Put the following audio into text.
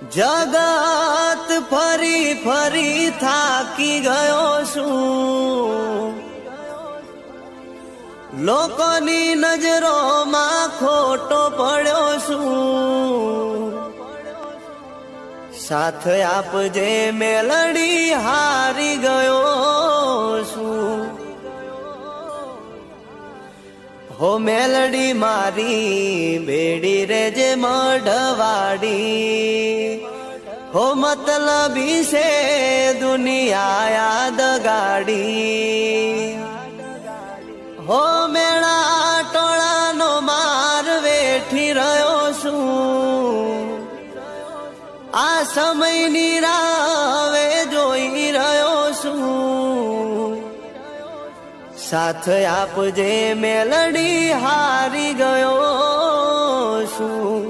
જગત ફરી ફરી થાકી ગયો છું, લોકોની નજરોમાં ખોટો પડ્યો છું। સાથ આપજે મેલડી હારી ગયો છું, હો મેલડી મારી બેડી રેજે મઢવાડી, હો મતલબી છે દુનિયા યાદ ગાડી, હો મેળા ટોળાનો માર વેઠી રહ્યો છું, આ સમયની રાવે જોઈ રહ્યો છું। સાથ આપજે મેલડી હારી ગયો છું।